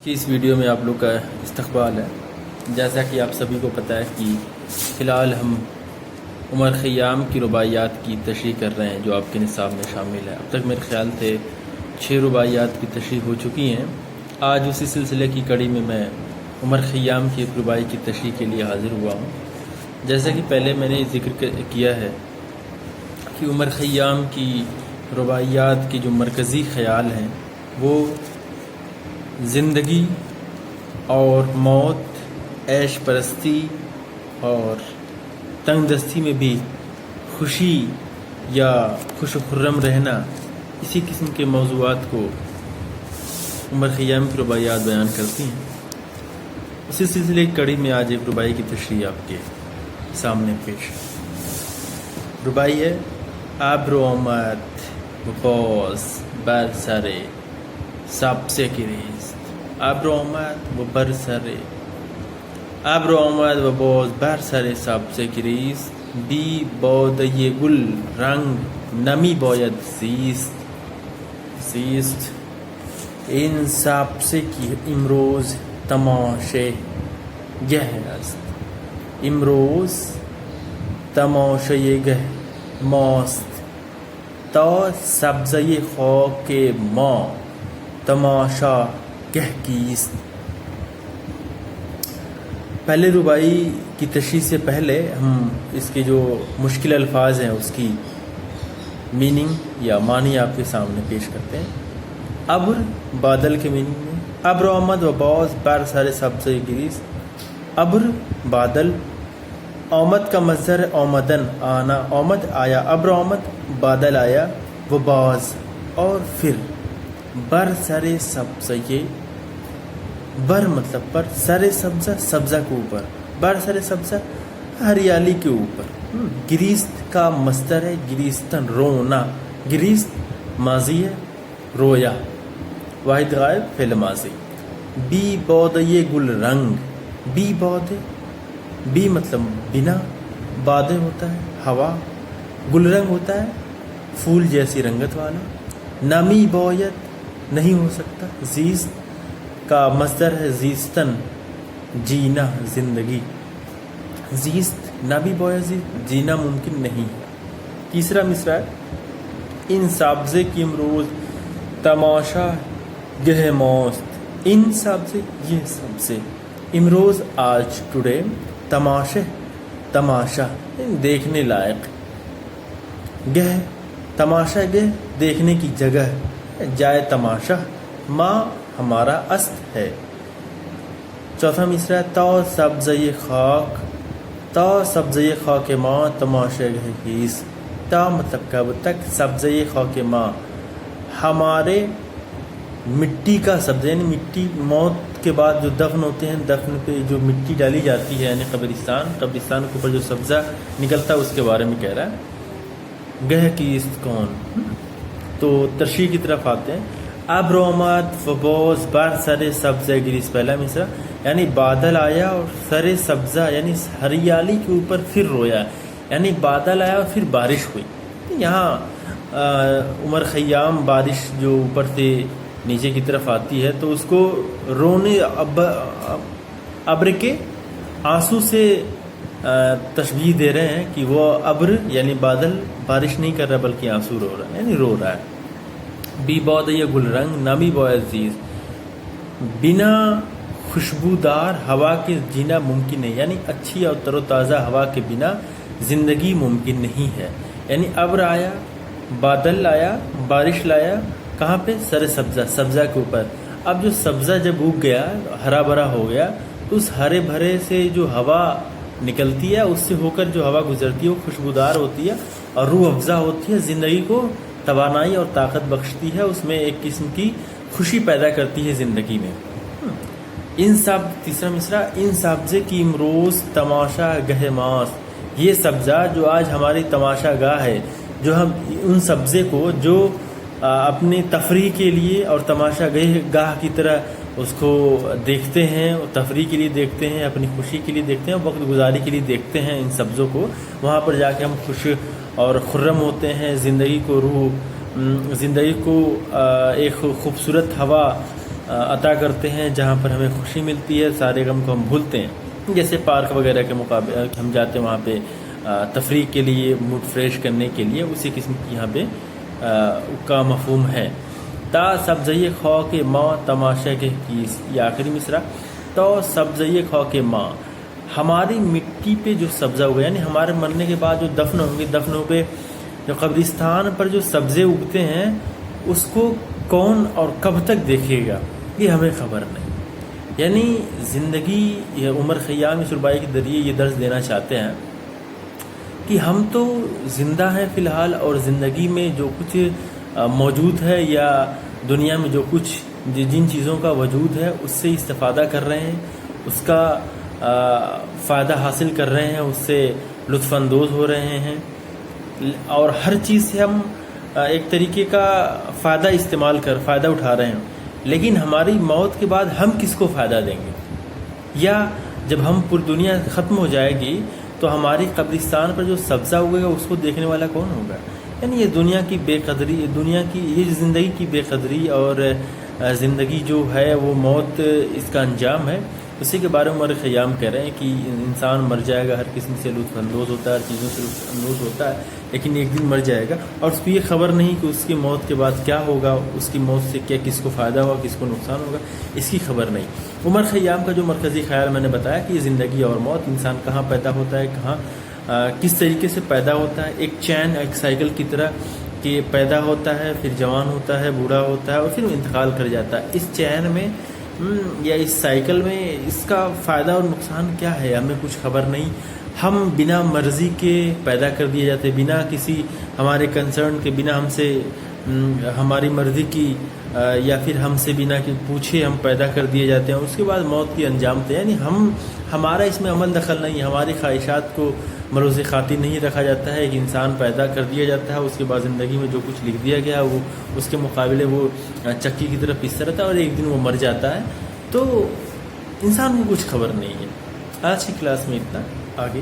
کہ اس ویڈیو میں آپ لوگ کا استقبال ہے۔ جیسا کہ آپ سبھی کو پتہ ہے کہ فی الحال ہم عمر خیام کی رباعیات کی تشریح کر رہے ہیں جو آپ کے نصاب میں شامل ہے۔ اب تک میرے خیال سے 6 رباعیات کی تشریح ہو چکی ہیں۔ آج اسی سلسلے کی کڑی میں عمر خیام کی ایک رباعی کی تشریح کے لیے حاضر ہوا ہوں۔ جیسا کہ پہلے میں نے ذکر کیا ہے کہ عمر خیام کی رباعیات کے جو مرکزی خیال ہیں وہ زندگی اور موت، عیش پرستی اور تنگ دستی میں بھی خوشی یا خوش و خرم رہنا، اسی قسم کے موضوعات کو عمر خیام کی رباعیات بیان کرتی ہیں۔ اسی سلسلے کی کڑی میں آج ایک رباعی کی تشریح آپ کے سامنے پیش ہے۔ رباعی ہے: ابر آمد و باز بر سر سبزه گریست، ابر آمد و بر سر ابر آمد و باز بر سر سبزه گریست، بی باده گل رنگ نمی باید زیست این سبزه کی امروز تماشای گه است، امروز تماشای گه ماست تا سبزه خاک ما تماشا گہ کیست۔ پہلے رباعی کی تشریح سے پہلے ہم اس کے جو مشکل الفاظ ہیں اس کی میننگ یا معنی آپ کے سامنے پیش کرتے ہیں۔ ابر بادل کے میننگ میں، ابر آمد و باز بر سر سبزه گریست، ابر بادل، آمد کا مصدر آمدن آنا، آمد آیا، ابر آمد بادل آیا، وہ باز اور پھر بر سر سبزہ، بر مطلب پر، سر سبزہ سبزہ کے اوپر، بر سر سبزہ ہریالی کے اوپر۔ گریست کا مصدر ہے گریستن، رونا، گریست ماضی ہے، رویا، واحد غائب فعل ماضی۔ بی بادے گل رنگ، بی بادے، بی مطلب بنا، بادے ہوتا ہے ہوا، گل رنگ ہوتا ہے پھول جیسی رنگت والا، نمی باید نہیں ہو سکتا، زیست کا مصدر ہے زیستن، جینا، زندگی، زیست نبی باید جینا ممکن نہیں ہے۔ تیسرا مصرع ہے: ان سبزے کی امروز تماشا گہ ماست، ان سبزے یہ سبزے، امروز آج، ٹوڈے، تماشے تماشا دیکھنے لائق، گہ تماشا گہ دیکھنے کی جگہ، جائے تماشا، ماں ہمارا است ہے۔ چوتھا مصرع ہے: تا سبزہ خاک، تا سبزہ خاک ماں تماشا گہ کیست، تا مطلب کب تک، سبزہ خاک ماں ہمارے مٹی کا سبزہ، یعنی مٹی، موت کے بعد جو دفن ہوتے ہیں، دفن پہ جو مٹی ڈالی جاتی ہے یعنی قبرستان کے اوپر جو سبزہ نکلتا ہے اس کے بارے میں کہہ رہا ہے۔ گہ کیست کون، تو ترشیح کی طرف آتے ہیں۔ ابر آمد و باز بر سر سبزہ گریست، پہلا مصرع، یعنی بادل آیا اور سر سبزہ یعنی ہریالی کے اوپر پھر رویا، یعنی بادل آیا اور پھر بارش ہوئی۔ یہاں عمر خیام بارش جو اوپر سے نیچے کی طرف آتی ہے تو اس کو رونے، ابر کے آنسو سے تشبیہ دے رہے ہیں کہ وہ ابر یعنی بادل بارش نہیں کر رہا بلکہ آنسو رو رہا ہے، یعنی رو رہا ہے۔ بی باد یا گل رنگ نمی باید زیست، بنا خوشبودار ہوا کے جینا ممکن نہیں، یعنی اچھی اور تر و تازہ ہوا کے بنا زندگی ممکن نہیں ہے۔ یعنی ابر آیا، بادل آیا، بارش لایا، کہاں پہ، سر سبزہ، سبزہ کے اوپر۔ اب جو سبزہ جب اگ گیا، ہرا بھرا ہو گیا، تو اس ہرے بھرے سے جو ہوا نکلتی ہے اس سے ہو کر جو ہوا گزرتی ہے وہ خوشبودار ہوتی ہے اور روح افزا ہوتی ہے، زندگی کو توانائی اور طاقت بخشتی ہے، اس میں ایک قسم کی خوشی پیدا کرتی ہے زندگی میں۔ ان سب، تیسرا مصرع، ان سبزے کی امروز تماشا گہ ماست، یہ سبزہ جو آج ہماری تماشا گاہ ہے، جو ہم ان سبزے کو جو اپنی تفریح کے لیے اور تماشا گاہ کی طرح اس کو دیکھتے ہیں، تفریح کے لیے دیکھتے ہیں، اپنی خوشی کے لیے دیکھتے ہیں، وقت گزاری کے لیے دیکھتے ہیں ان سبزوں کو، وہاں پر جا کے ہم خوش اور خرم ہوتے ہیں، زندگی کو ایک خوبصورت ہوا عطا کرتے ہیں، جہاں پر ہمیں خوشی ملتی ہے، سارے غم کو ہم بھولتے ہیں. جیسے پارک وغیرہ کے مقابلے ہم جاتے ہیں وہاں پہ تفریح کے لیے، موڈ فریش کرنے کے لیے، اسی قسم کی یہاں پہ کا مفہوم ہے. تا سبزی خاک ماں تماشا کے کیس، یہ آخری مصرع. تو سبزی خاک ماں، ہماری مٹی پہ جو سبزہ ہوگا، یعنی ہمارے مرنے کے بعد جو دفن ہوں گے، دفنوں پہ جو قبرستان پر جو سبزے اگتے ہیں اس کو کون اور کب تک دیکھے گا، یہ ہمیں خبر نہیں. یعنی زندگی، عمر خیام اس رباعی کے ذریعے یہ درس دینا چاہتے ہیں کہ ہم تو زندہ ہیں فی الحال، اور زندگی میں جو کچھ موجود ہے یا دنیا میں جو کچھ جن چیزوں کا وجود ہے اس سے استفادہ کر رہے ہیں، اس کا فائدہ حاصل کر رہے ہیں، اس سے لطف اندوز ہو رہے ہیں، اور ہر چیز سے ہم ایک طریقے کا فائدہ اٹھا رہے ہیں. لیکن ہماری موت کے بعد ہم کس کو فائدہ دیں گے؟ یا جب ہم پوری دنیا ختم ہو جائے گی تو ہماری قبرستان پر جو سبزہ اگے گا اس کو دیکھنے والا کون ہوگا؟ یعنی یہ دنیا کی بے قدری، یہ زندگی کی بے قدری، اور زندگی جو ہے وہ موت اس کا انجام ہے. اسی کے بارے میں عمر خیام کہہ رہے ہیں کہ انسان مر جائے گا، ہر قسم سے لطف اندوز ہوتا ہے، ہر چیزوں سے لطف اندوز ہوتا ہے، لیکن ایک دن مر جائے گا، اور اس کو یہ خبر نہیں کہ اس کی موت کے بعد کیا ہوگا، اس کی موت سے کس کو فائدہ ہوگا، کس کو نقصان ہوگا، اس کی خبر نہیں. عمر خیام کا جو مرکزی خیال میں نے بتایا کہ یہ زندگی اور موت، انسان کہاں پیدا ہوتا ہے، کس طریقے سے پیدا ہوتا ہے، ایک چین، ایک سائیکل کی طرح کہ پیدا ہوتا ہے، پھر جوان ہوتا ہے، بوڑھا ہوتا ہے، اور پھر انتقال کر جاتا ہے. اس چین میں یا اس سائیکل میں اس کا فائدہ اور نقصان کیا ہے، ہمیں کچھ خبر نہیں. ہم بنا مرضی کے پیدا کر دیے جاتے، بنا کسی ہمارے کنسرن کے، بنا ہم سے ہماری مرضی کی یا پھر ہم سے بنا کہ پوچھے ہم پیدا کر دیے جاتے ہیں. اس کے بعد موت کی انجام تھے، یعنی ہمارا اس میں عمل دخل نہیں، ہماری خواہشات کو مروز خاطر نہیں رکھا جاتا ہے. ایک انسان پیدا کر دیا جاتا ہے، اس کے بعد زندگی میں جو کچھ لکھ دیا گیا وہ اس کے مقابلے وہ چکی کی طرف پستا رہتا ہے، اور ایک دن وہ مر جاتا ہے. تو انسان کو کچھ خبر نہیں ہے. آج کی کلاس میں اتنا، آگے